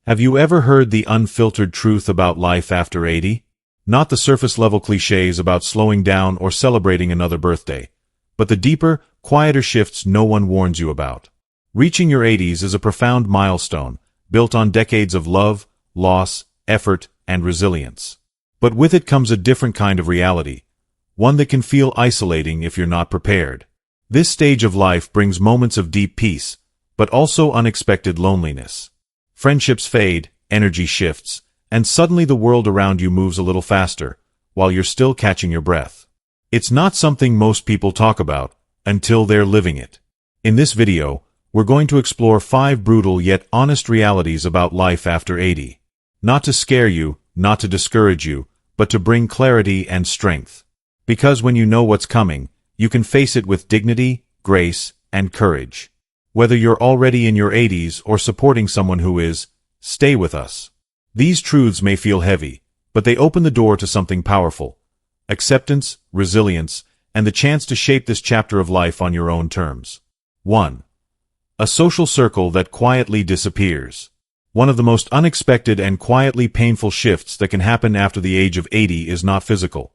Have you ever heard the unfiltered truth about life after 80? Not the surface-level cliches about slowing down or celebrating another birthday, but the deeper, quieter shifts no one warns you about. Reaching your 80s is a profound milestone, built on decades of love, loss, effort, and resilience. But with it comes a different kind of reality, one that can feel isolating if you're not prepared. This stage of life brings moments of deep peace, but also unexpected loneliness. Friendships fade, energy shifts, and suddenly the world around you moves a little faster, while you're still catching your breath. It's not something most people talk about, until they're living it. In this video, we're going to explore 5 brutal yet honest realities about life after 80. Not to scare you, not to discourage you, but to bring clarity and strength. Because when you know what's coming, you can face it with dignity, grace, and courage. Whether you're already in your 80s or supporting someone who is, stay with us. These truths may feel heavy, but they open the door to something powerful. Acceptance, resilience, and the chance to shape this chapter of life on your own terms. 1. A social circle that quietly disappears. One of the most unexpected and quietly painful shifts that can happen after the age of 80 is not physical.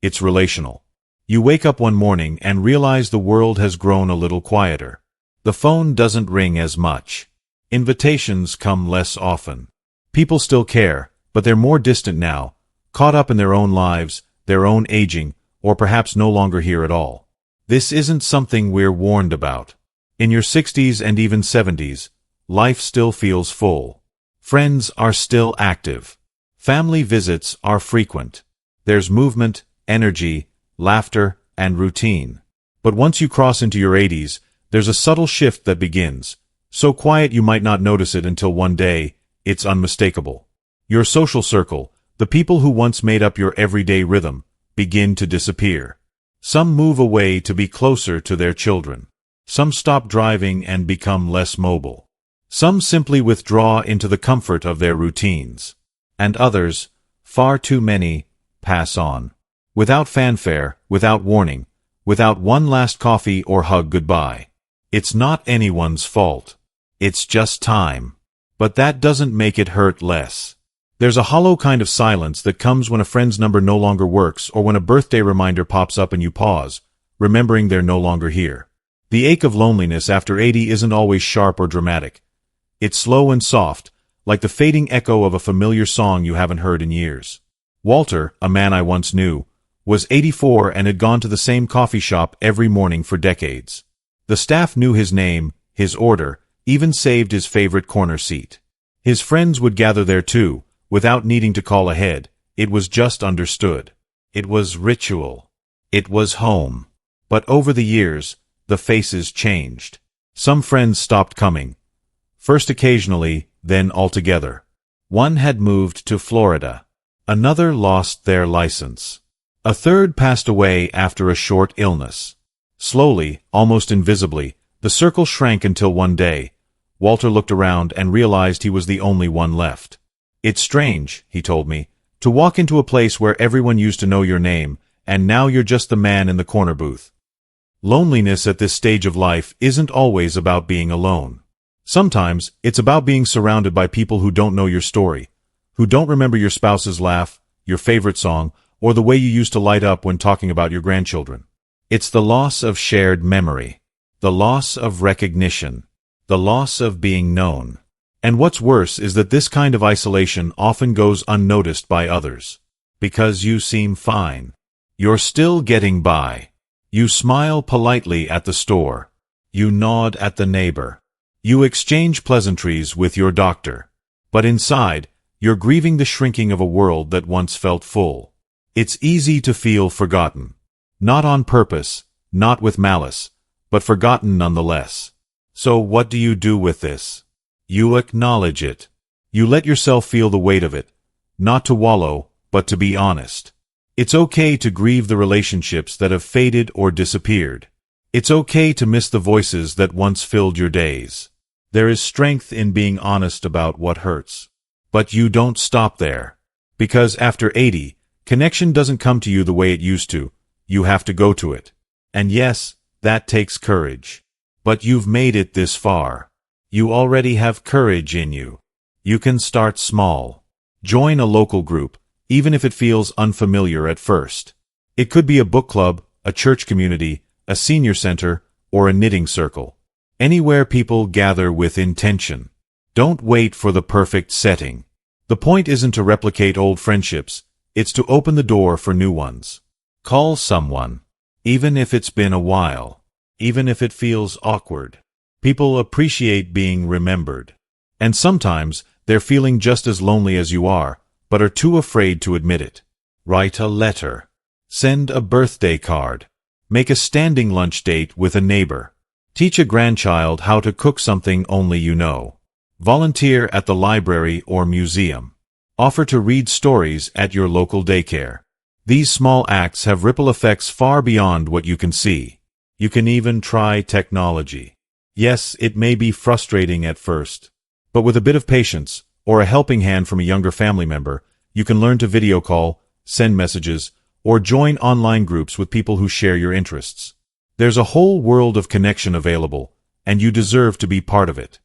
It's relational. You wake up one morning and realize the world has grown a little quieter. The phone doesn't ring as much. Invitations come less often. People still care, but they're more distant now, caught up in their own lives, their own aging, or perhaps no longer here at all. This isn't something we're warned about. In your 60s and even 70s, life still feels full. Friends are still active. Family visits are frequent. There's movement, energy, laughter, and routine. But once you cross into your 80s, there's a subtle shift that begins, so quiet you might not notice it until one day, it's unmistakable. Your social circle, the people who once made up your everyday rhythm, begin to disappear. Some move away to be closer to their children. Some stop driving and become less mobile. Some simply withdraw into the comfort of their routines. And others, far too many, pass on. Without fanfare, without warning, without one last coffee or hug goodbye. It's not anyone's fault. It's just time. But that doesn't make it hurt less. There's a hollow kind of silence that comes when a friend's number no longer works or when a birthday reminder pops up and you pause, remembering they're no longer here. The ache of loneliness after 80 isn't always sharp or dramatic. It's slow and soft, like the fading echo of a familiar song you haven't heard in years. Walter, a man I once knew, was 84 and had gone to the same coffee shop every morning for decades. The staff knew his name, his order, even saved his favorite corner seat. His friends would gather there too, without needing to call ahead. It was just understood. It was ritual. It was home. But over the years, the faces changed. Some friends stopped coming. First occasionally, then altogether. One had moved to Florida. Another lost their license. A third passed away after a short illness. Slowly, almost invisibly, the circle shrank until one day, Walter looked around and realized he was the only one left. It's strange, he told me, to walk into a place where everyone used to know your name, and now you're just the man in the corner booth. Loneliness at this stage of life isn't always about being alone. Sometimes, it's about being surrounded by people who don't know your story, who don't remember your spouse's laugh, your favorite song, or the way you used to light up when talking about your grandchildren. It's the loss of shared memory, the loss of recognition, the loss of being known. And what's worse is that this kind of isolation often goes unnoticed by others. Because you seem fine. You're still getting by. You smile politely at the store. You nod at the neighbor. You exchange pleasantries with your doctor. But inside, you're grieving the shrinking of a world that once felt full. It's easy to feel forgotten. Not on purpose, not with malice, but forgotten nonetheless. So what do you do with this? You acknowledge it. You let yourself feel the weight of it, not to wallow, but to be honest. It's okay to grieve the relationships that have faded or disappeared. It's okay to miss the voices that once filled your days. There is strength in being honest about what hurts. But you don't stop there. Because after 80, connection doesn't come to you the way it used to. You have to go to it. And yes, that takes courage. But you've made it this far. You already have courage in you. You can start small. Join a local group, even if it feels unfamiliar at first. It could be a book club, a church community, a senior center, or a knitting circle. Anywhere people gather with intention. Don't wait for the perfect setting. The point isn't to replicate old friendships, it's to open the door for new ones. Call someone, even if it's been a while, even if it feels awkward. People appreciate being remembered. And sometimes, they're feeling just as lonely as you are, but are too afraid to admit it. Write a letter. Send a birthday card. Make a standing lunch date with a neighbor. Teach a grandchild how to cook something only you know. Volunteer at the library or museum. Offer to read stories at your local daycare. These small acts have ripple effects far beyond what you can see. You can even try technology. Yes, it may be frustrating at first, but with a bit of patience, or a helping hand from a younger family member, you can learn to video call, send messages, or join online groups with people who share your interests. There's a whole world of connection available, and you deserve to be part of it.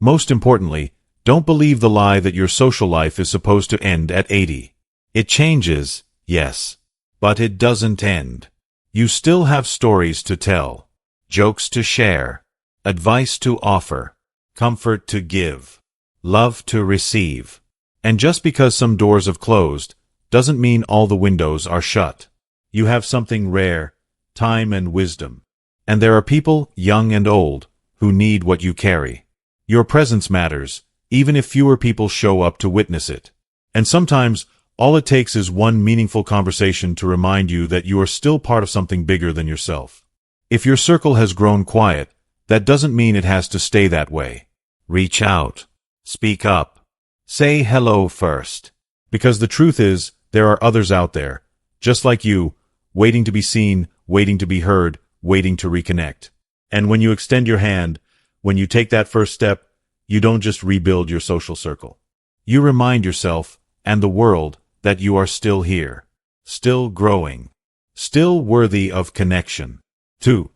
Most importantly, don't believe the lie that your social life is supposed to end at 80. It changes, yes, but it doesn't end. You still have stories to tell, jokes to share, advice to offer, comfort to give, love to receive. And just because some doors have closed, doesn't mean all the windows are shut. You have something rare, time and wisdom. And there are people, young and old, who need what you carry. Your presence matters, even if fewer people show up to witness it. And sometimes, all it takes is one meaningful conversation to remind you that you are still part of something bigger than yourself. If your circle has grown quiet, that doesn't mean it has to stay that way. Reach out. Speak up. Say hello first. Because the truth is, there are others out there, just like you, waiting to be seen, waiting to be heard, waiting to reconnect. And when you extend your hand, when you take that first step, you don't just rebuild your social circle. You remind yourself, and the world, that you are still here, still growing, still worthy of connection. 2.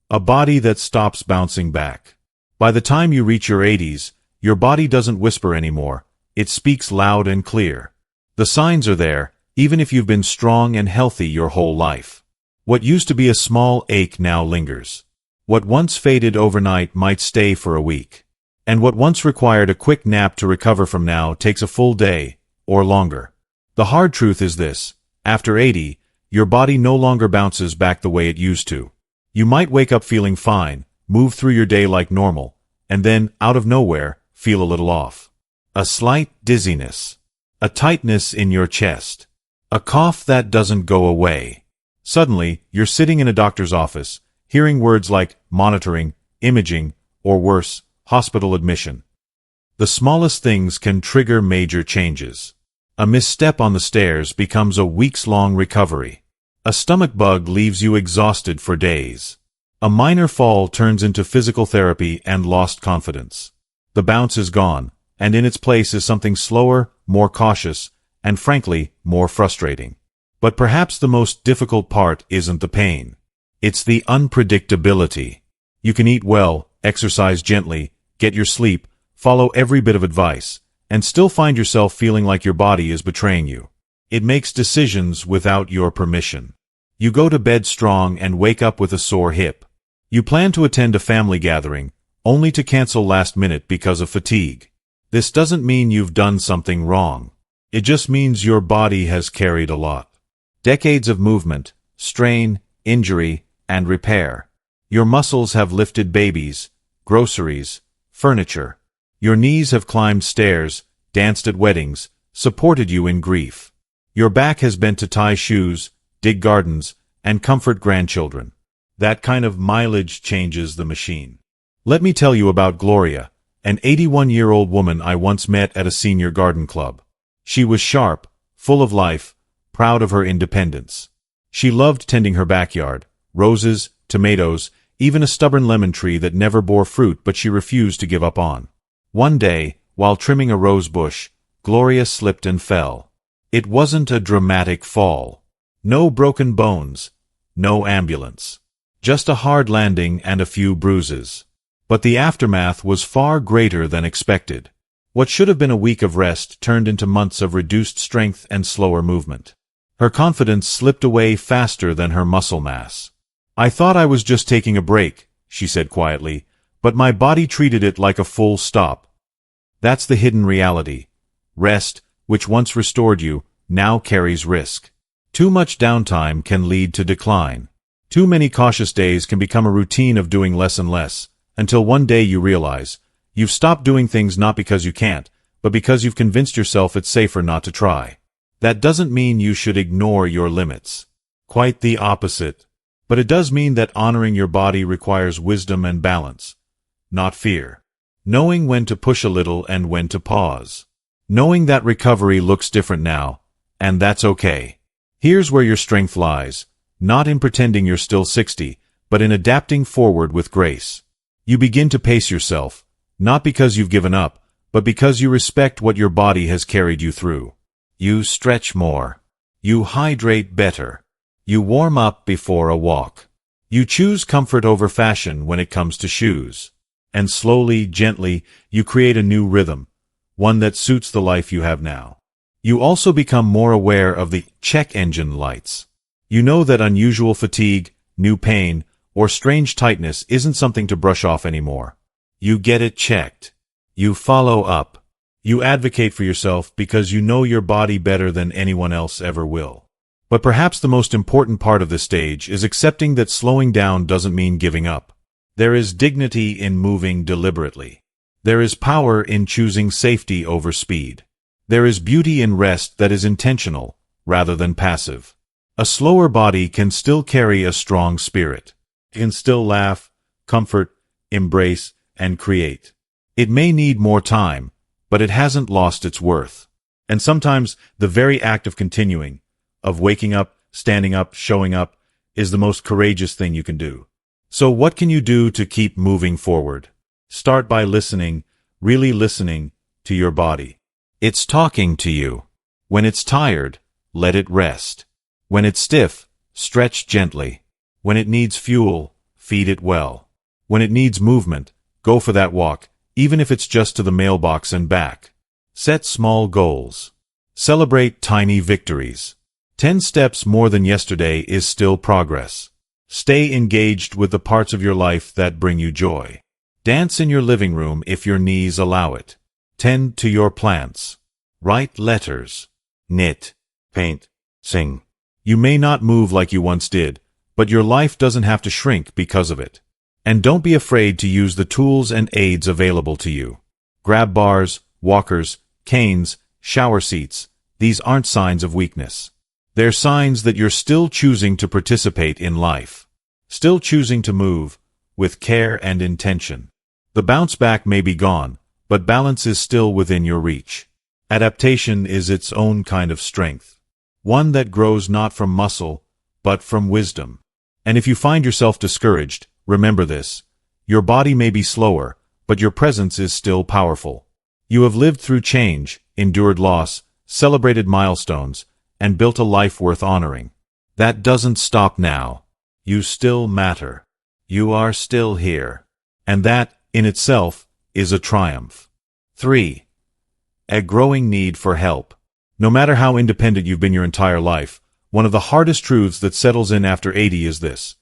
A body that stops bouncing back. By the time you reach your 80s, your body doesn't whisper anymore, it speaks loud and clear. The signs are there, even if you've been strong and healthy your whole life. What used to be a small ache now lingers. What once faded overnight might stay for a week. And what once required a quick nap to recover from now takes a full day, or longer. The hard truth is this: after 80, your body no longer bounces back the way it used to. You might wake up feeling fine, move through your day like normal, and then, out of nowhere, feel a little off. A slight dizziness. A tightness in your chest. A cough that doesn't go away. Suddenly, you're sitting in a doctor's office, hearing words like monitoring, imaging, or worse, hospital admission. The smallest things can trigger major changes. A misstep on the stairs becomes a weeks-long recovery. A stomach bug leaves you exhausted for days. A minor fall turns into physical therapy and lost confidence. The bounce is gone, and in its place is something slower, more cautious, and frankly, more frustrating. But perhaps the most difficult part isn't the pain. It's the unpredictability. You can eat well, exercise gently, get your sleep, follow every bit of advice, and still find yourself feeling like your body is betraying you. It makes decisions without your permission. You go to bed strong and wake up with a sore hip. You plan to attend a family gathering, only to cancel last minute because of fatigue. This doesn't mean you've done something wrong. It just means your body has carried a lot. Decades of movement, strain, injury, and repair. Your muscles have lifted babies, groceries, furniture. Your knees have climbed stairs, danced at weddings, supported you in grief. Your back has bent to tie shoes, dig gardens, and comfort grandchildren. That kind of mileage changes the machine. Let me tell you about Gloria, an 81-year-old woman I once met at a senior garden club. She was sharp, full of life, proud of her independence. She loved tending her backyard, roses, tomatoes, even a stubborn lemon tree that never bore fruit but she refused to give up on. One day, while trimming a rose bush, Gloria slipped and fell. It wasn't a dramatic fall. No broken bones, no ambulance. Just a hard landing and a few bruises. But the aftermath was far greater than expected. What should have been a week of rest turned into months of reduced strength and slower movement. Her confidence slipped away faster than her muscle mass. "I thought I was just taking a break," she said quietly, "but my body treated it like a full stop." That's the hidden reality. Rest, which once restored you, now carries risk. Too much downtime can lead to decline. Too many cautious days can become a routine of doing less and less, until one day you realize you've stopped doing things not because you can't, but because you've convinced yourself it's safer not to try. That doesn't mean you should ignore your limits. Quite the opposite. But it does mean that honoring your body requires wisdom and balance, not fear. Knowing when to push a little and when to pause. Knowing that recovery looks different now, and that's okay. Here's where your strength lies, not in pretending you're still 60, but in adapting forward with grace. You begin to pace yourself, not because you've given up, but because you respect what your body has carried you through. You stretch more. You hydrate better. You warm up before a walk. You choose comfort over fashion when it comes to shoes. And slowly, gently, you create a new rhythm, one that suits the life you have now. You also become more aware of the check engine lights. You know that unusual fatigue, new pain, or strange tightness isn't something to brush off anymore. You get it checked. You follow up. You advocate for yourself because you know your body better than anyone else ever will. But perhaps the most important part of this stage is accepting that slowing down doesn't mean giving up. There is dignity in moving deliberately. There is power in choosing safety over speed. There is beauty in rest that is intentional, rather than passive. A slower body can still carry a strong spirit. It can still laugh, comfort, embrace, and create. It may need more time, but it hasn't lost its worth. And sometimes the very act of continuing, of waking up, standing up, showing up, is the most courageous thing you can do. So what can you do to keep moving forward? Start by listening, really listening, to your body. It's talking to you. When it's tired, let it rest. When it's stiff, stretch gently. When it needs fuel, feed it well. When it needs movement, go for that walk, even if it's just to the mailbox and back. Set small goals. Celebrate tiny victories. 10 steps more than yesterday is still progress. Stay engaged with the parts of your life that bring you joy. Dance in your living room if your knees allow it. Tend to your plants. Write letters. Knit. Paint. Sing. You may not move like you once did, but your life doesn't have to shrink because of it. And don't be afraid to use the tools and aids available to you. Grab bars, walkers, canes, shower seats. These aren't signs of weakness. They're signs that you're still choosing to participate in life. Still choosing to move, with care and intention. The bounce back may be gone, but balance is still within your reach. Adaptation is its own kind of strength. One that grows not from muscle, but from wisdom. And if you find yourself discouraged, remember this. Your body may be slower, but your presence is still powerful. You have lived through change, endured loss, celebrated milestones, and built a life worth honoring. That doesn't stop now. You still matter. You are still here. And that, in itself, is a triumph. 3. A growing need for help. No matter how independent you've been your entire life, one of the hardest truths that settles in after 80 is this.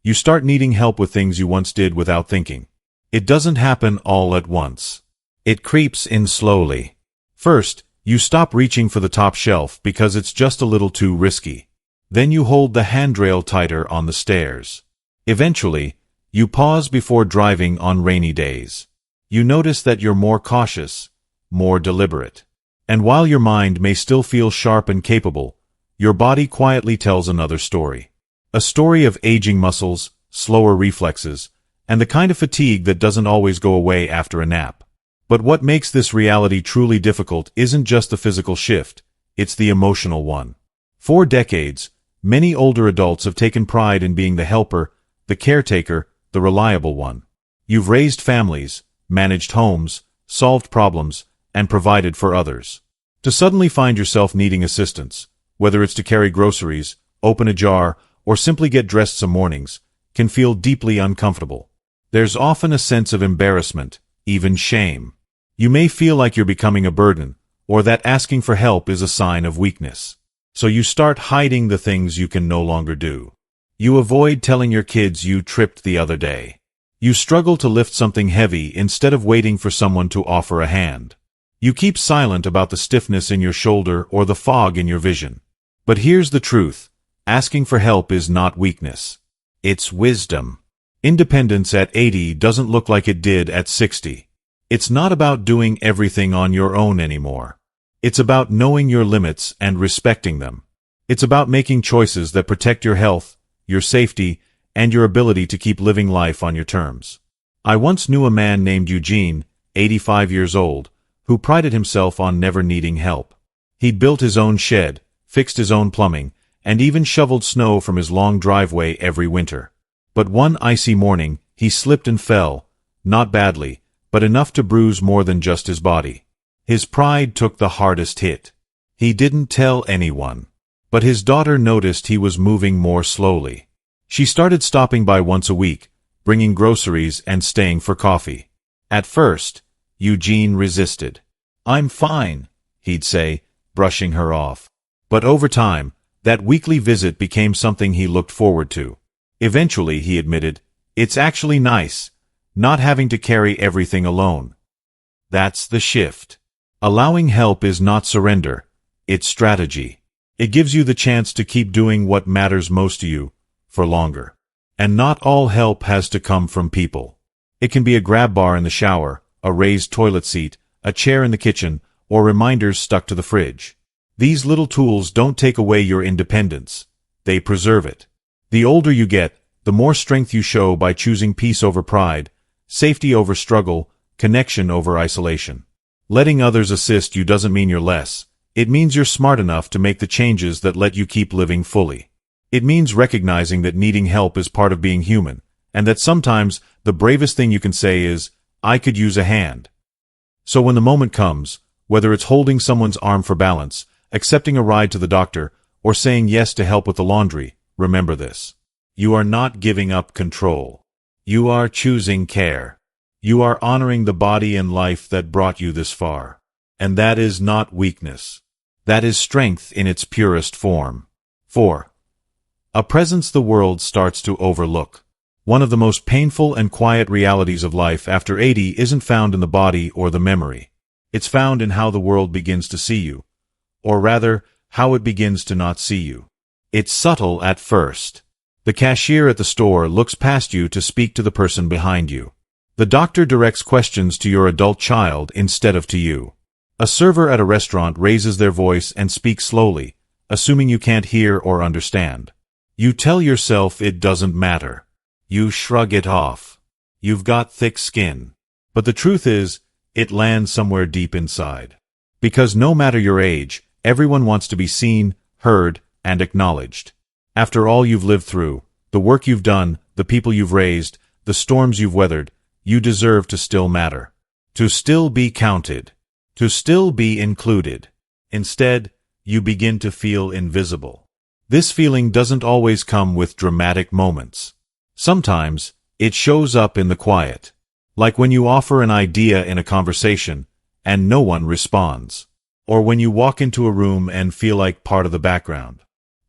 You start needing help with things you once did without thinking. It doesn't happen all at once. It creeps in slowly. First, you stop reaching for the top shelf because it's just a little too risky. Then you hold the handrail tighter on the stairs. Eventually, you pause before driving on rainy days. You notice that you're more cautious, more deliberate. And while your mind may still feel sharp and capable, your body quietly tells another story. A story of aging muscles, slower reflexes, and the kind of fatigue that doesn't always go away after a nap. But what makes this reality truly difficult isn't just the physical shift, it's the emotional one. For decades, many older adults have taken pride in being the helper, the caretaker, the reliable one. You've raised families, managed homes, solved problems, and provided for others. To suddenly find yourself needing assistance, whether it's to carry groceries, open a jar, or simply get dressed some mornings, can feel deeply uncomfortable. There's often a sense of embarrassment, even shame. You may feel like you're becoming a burden, or that asking for help is a sign of weakness. So you start hiding the things you can no longer do. You avoid telling your kids you tripped the other day. You struggle to lift something heavy instead of waiting for someone to offer a hand. You keep silent about the stiffness in your shoulder or the fog in your vision. But here's the truth. Asking for help is not weakness. It's wisdom. Independence at 80 doesn't look like it did at 60. It's not about doing everything on your own anymore. It's about knowing your limits and respecting them. It's about making choices that protect your health, your safety, and your ability to keep living life on your terms. I once knew a man named Eugene, 85 years old, who prided himself on never needing help. He'd built his own shed, fixed his own plumbing, and even shoveled snow from his long driveway every winter. But one icy morning, he slipped and fell, not badly, but enough to bruise more than just his body. His pride took the hardest hit. He didn't tell anyone. But his daughter noticed he was moving more slowly. She started stopping by once a week, bringing groceries and staying for coffee. At first, Eugene resisted. "I'm fine," he'd say, brushing her off. But over time, that weekly visit became something he looked forward to. Eventually, he admitted, "It's actually nice, not having to carry everything alone." That's the shift. Allowing help is not surrender, it's strategy. It gives you the chance to keep doing what matters most to you, for longer. And not all help has to come from people. It can be a grab bar in the shower, a raised toilet seat, a chair in the kitchen, or reminders stuck to the fridge. These little tools don't take away your independence. They preserve it. The older you get, the more strength you show by choosing peace over pride, safety over struggle, connection over isolation. Letting others assist you doesn't mean you're less. It means you're smart enough to make the changes that let you keep living fully. It means recognizing that needing help is part of being human, and that sometimes the bravest thing you can say is, "I could use a hand." So when the moment comes, whether it's holding someone's arm for balance, accepting a ride to the doctor, or saying yes to help with the laundry, remember this. You are not giving up control. You are choosing care. You are honoring the body and life that brought you this far. And that is not weakness. That is strength in its purest form. 4. A presence the world starts to overlook. One of the most painful and quiet realities of life after 80 isn't found in the body or the memory. It's found in how the world begins to see you. Or rather, how it begins to not see you. It's subtle at first. The cashier at the store looks past you to speak to the person behind you. The doctor directs questions to your adult child instead of to you. A server at a restaurant raises their voice and speaks slowly, assuming you can't hear or understand. You tell yourself it doesn't matter. You shrug it off. You've got thick skin. But the truth is, it lands somewhere deep inside. Because no matter your age, everyone wants to be seen, heard, and acknowledged. After all you've lived through, the work you've done, the people you've raised, the storms you've weathered, you deserve to still matter. To still be counted. To still be included. Instead, you begin to feel invisible. This feeling doesn't always come with dramatic moments. Sometimes, it shows up in the quiet. Like when you offer an idea in a conversation, and no one responds. Or when you walk into a room and feel like part of the background.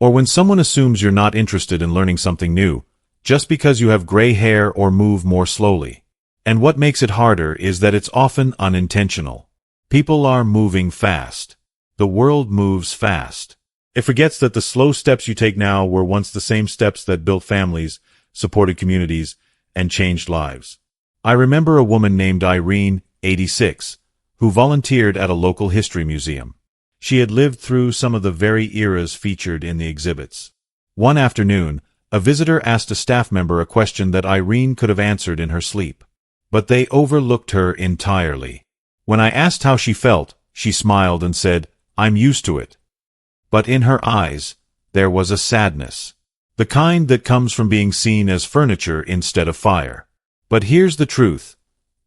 Or when someone assumes you're not interested in learning something new, just because you have gray hair or move more slowly. And what makes it harder is that it's often unintentional. People are moving fast. The world moves fast. It forgets that the slow steps you take now were once the same steps that built families, supported communities, and changed lives. I remember a woman named Irene, 86, who volunteered at a local history museum. She had lived through some of the very eras featured in the exhibits. One afternoon, a visitor asked a staff member a question that Irene could have answered in her sleep. But they overlooked her entirely. When I asked how she felt, she smiled and said, "I'm used to it." But in her eyes, there was a sadness. The kind that comes from being seen as furniture instead of fire. But here's the truth.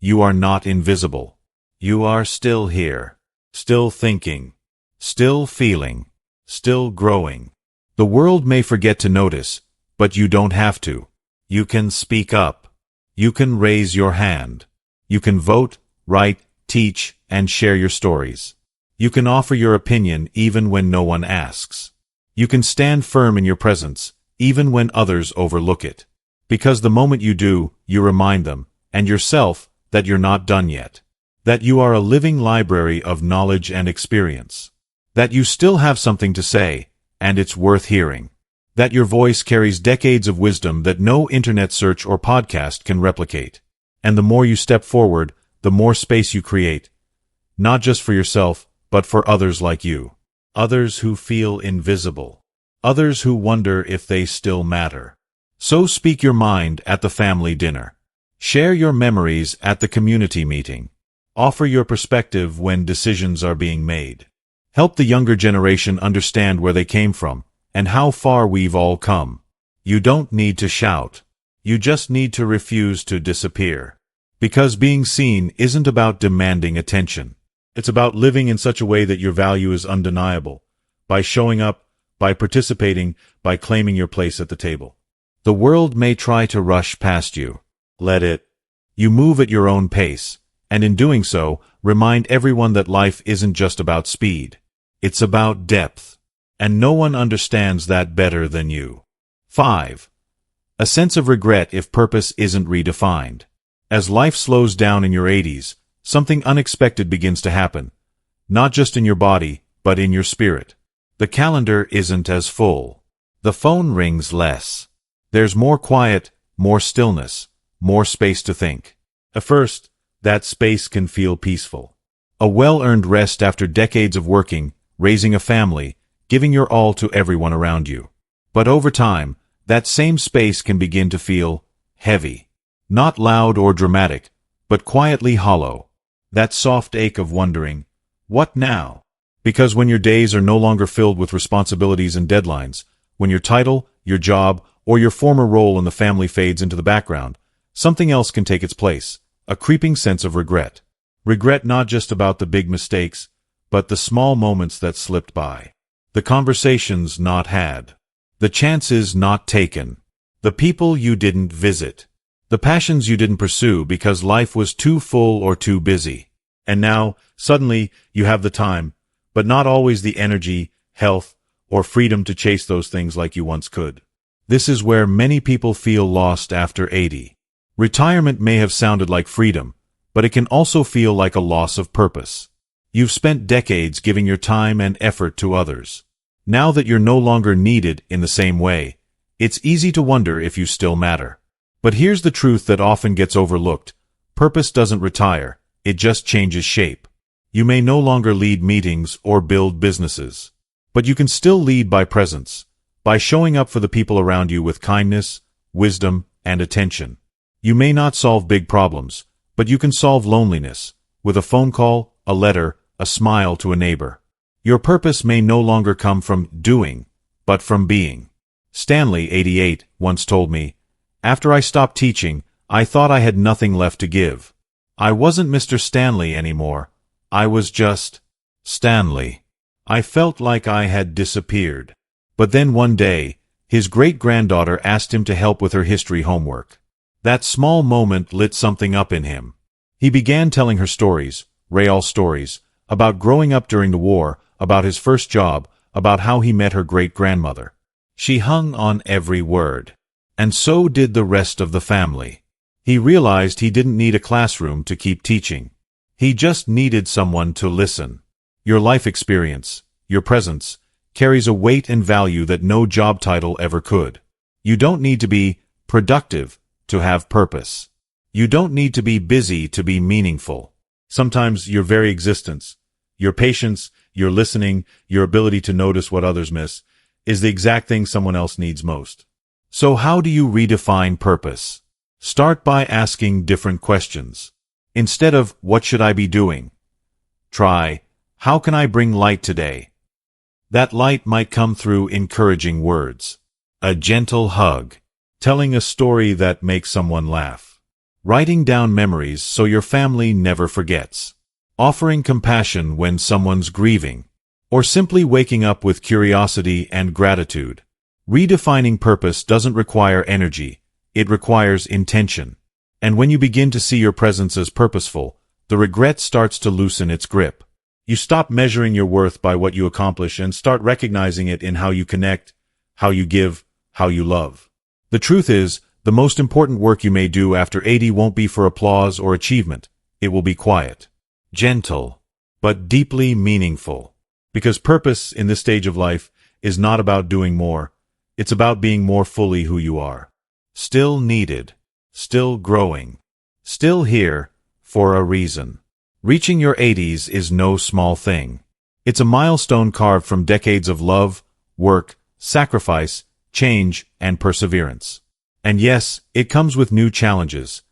You are not invisible. You are still here. Still thinking. Still feeling. Still growing. The world may forget to notice, but you don't have to. You can speak up. You can raise your hand. You can vote, write, teach, and share your stories. You can offer your opinion even when no one asks. You can stand firm in your presence, even when others overlook it. Because the moment you do, you remind them, and yourself, that you're not done yet. That you are a living library of knowledge and experience. That you still have something to say, and it's worth hearing. That your voice carries decades of wisdom that no internet search or podcast can replicate. And the more you step forward, the more space you create. Not just for yourself, but for others like you. Others who feel invisible. Others who wonder if they still matter. So speak your mind at the family dinner. Share your memories at the community meeting. Offer your perspective when decisions are being made. Help the younger generation understand where they came from, and how far we've all come. You don't need to shout. You just need to refuse to disappear. Because being seen isn't about demanding attention. It's about living in such a way that your value is undeniable. By showing up, by participating, by claiming your place at the table. The world may try to rush past you. Let it. You move at your own pace, and in doing so, remind everyone that life isn't just about speed. It's about depth. And no one understands that better than you. 5. A sense of regret if purpose isn't redefined. As life slows down in your 80s, something unexpected begins to happen. Not just in your body, but in your spirit. The calendar isn't as full. The phone rings less. There's more quiet, more stillness, more space to think. At first, that space can feel peaceful. A well-earned rest after decades of working, raising a family, giving your all to everyone around you. But over time, that same space can begin to feel heavy. Not loud or dramatic, but quietly hollow. That soft ache of wondering, what now? Because when your days are no longer filled with responsibilities and deadlines, when your title, your job, or your former role in the family fades into the background, something else can take its place, a creeping sense of regret. Regret not just about the big mistakes, but the small moments that slipped by. The conversations not had. The chances not taken. The people you didn't visit. The passions you didn't pursue because life was too full or too busy. And now, suddenly, you have the time, but not always the energy, health, or freedom to chase those things like you once could. This is where many people feel lost after 80. Retirement may have sounded like freedom, but it can also feel like a loss of purpose. You've spent decades giving your time and effort to others. Now that you're no longer needed in the same way, it's easy to wonder if you still matter. But here's the truth that often gets overlooked. Purpose doesn't retire, it just changes shape. You may no longer lead meetings or build businesses. But you can still lead by presence, by showing up for the people around you with kindness, wisdom, and attention. You may not solve big problems, but you can solve loneliness, with a phone call, a letter, a smile to a neighbor. Your purpose may no longer come from doing, but from being. Stanley, 88, once told me, "After I stopped teaching, I thought I had nothing left to give. I wasn't Mr. Stanley anymore. I was just Stanley. I felt like I had disappeared." But then one day, his great-granddaughter asked him to help with her history homework. That small moment lit something up in him. He began telling her stories, real stories, about growing up during the war, about his first job, about how he met her great-grandmother. She hung on every word. And so did the rest of the family. He realized he didn't need a classroom to keep teaching. He just needed someone to listen. Your life experience, your presence, carries a weight and value that no job title ever could. You don't need to be productive to have purpose. You don't need to be busy to be meaningful. Sometimes your very existence, your patience, your listening, your ability to notice what others miss, is the exact thing someone else needs most. So how do you redefine purpose? Start by asking different questions. Instead of, "What should I be doing?" Try, "How can I bring light today?" That light might come through encouraging words, a gentle hug, telling a story that makes someone laugh, writing down memories so your family never forgets, offering compassion when someone's grieving, or simply waking up with curiosity and gratitude. Redefining purpose doesn't require energy, it requires intention. And when you begin to see your presence as purposeful, the regret starts to loosen its grip. You stop measuring your worth by what you accomplish and start recognizing it in how you connect, how you give, how you love. The truth is, the most important work you may do after 80 won't be for applause or achievement. It will be quiet, gentle, but deeply meaningful. Because purpose in this stage of life is not about doing more. It's about being more fully who you are. Still needed, still growing, still here for a reason. Reaching your 80s is no small thing. It's a milestone carved from decades of love, work, sacrifice, change, and perseverance. And yes, it comes with new challenges.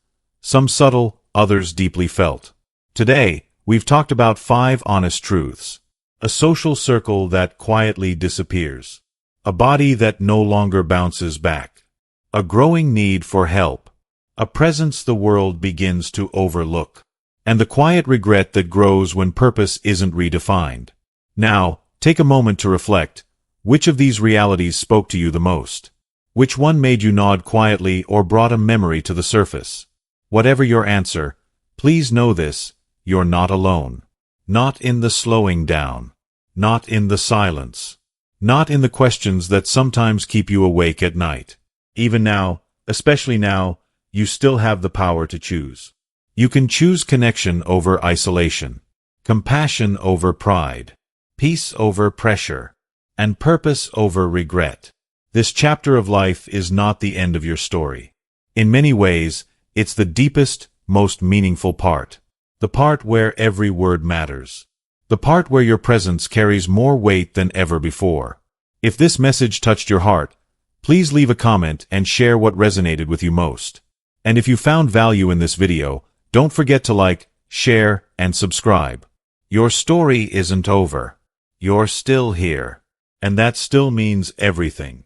Some subtle, others deeply felt. Today, we've talked about 5 honest truths. A social circle that quietly disappears. A body that no longer bounces back. A growing need for help. A presence the world begins to overlook. And the quiet regret that grows when purpose isn't redefined. Now, take a moment to reflect. Which of these realities spoke to you the most? Which one made you nod quietly or brought a memory to the surface? Whatever your answer, please know this, you're not alone. Not in the slowing down. Not in the silence. Not in the questions that sometimes keep you awake at night. Even now, especially now, you still have the power to choose. You can choose connection over isolation, compassion over pride, peace over pressure, and purpose over regret. This chapter of life is not the end of your story. In many ways, it's the deepest, most meaningful part. The part where every word matters. The part where your presence carries more weight than ever before. If this message touched your heart, please leave a comment and share what resonated with you most. And if you found value in this video, don't forget to like, share, and subscribe. Your story isn't over. You're still here. And that still means everything.